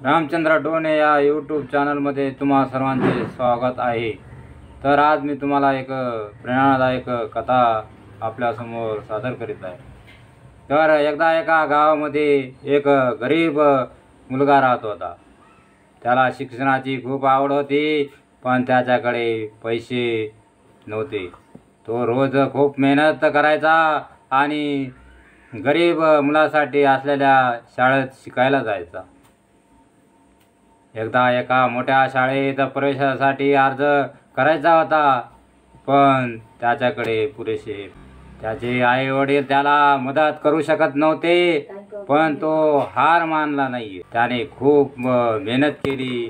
रामचंद्र डोने या यूट्यूब चॅनलमध्ये तुम्हा सर्वांचे स्वागत आहे। तर आज मी तुम्हाला एक प्रेरणादायक कथा आपल्यासमोर सादर करीत आहे। तर एकदा एका गावामध्ये एक गरीब मुलगा राहत होता। त्याला शिक्षणाची खूप आवड होती, पण त्याच्याकडे पैसे नव्हते। तो रोज खूप मेहनत करायचा आणि गरीब मुलासाठी असलेल्या शाळेत शिकायला जायचा। एकदा एका मोठ्या शाळेत प्रवेशासाठी अर्ज करायचा होता, पण त्याच्याकडे त्याचे आई वडील त्याला मदत करू शकत नव्हते। पण तो हार मानला नाही। त्याने खूप मेहनत केली।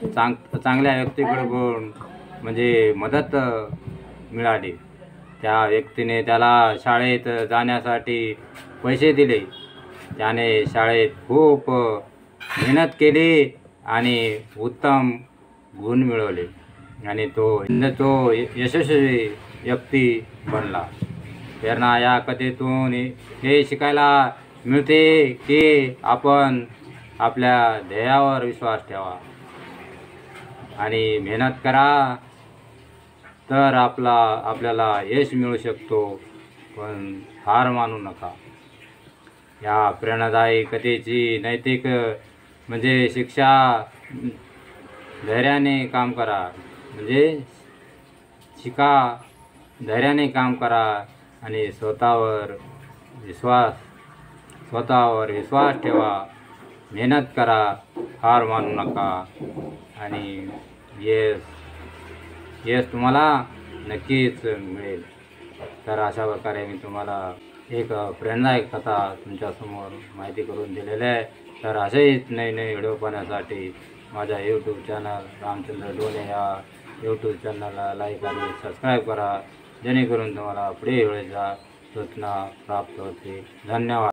चांगल्या व्यक्तीकडून म्हणजे मदत मिळाली। त्या व्यक्तीने त्याला शाळेत जाण्यासाठी पैसे दिले। त्याने शाळेत खूप मेहनत केली आणि उत्तम गुण मिळवले आणि तो यशस्वी व्यक्ती बनला। प्रेरणा या कथेतून हे शिकायला मिळते की आपण आपल्या ध्येयावर विश्वास ठेवा आणि मेहनत करा, तर आपल्याला यश मिळू शकतो, पण हार मानू नका। या प्रेरणादायी कथेची नैतिक म्हणजे शिक्षा, धैर्याने काम करा धैर्याने काम करा आणि स्वतःवर विश्वास ठेवा, मेहनत करा, हार मानू नका आणि यश तुम्हाला नक्कीच मिळेल। तर अशा प्रकारे मी तुम्हाला एक प्रेरणादायक कथा तुमच्यासमोर माहिती करून दिलेली आहे। तर असेच नवीन व्हिडिओ पाहण्यासाठी माझ्या यूट्यूब चॅनल रामचंद्र डोने या यूट्यूब चॅनलला लाईक आणि सबस्क्राईब करा, जेणेकरून तुम्हाला पुढे वेळेच्या सूचना प्राप्त होतील। धन्यवाद।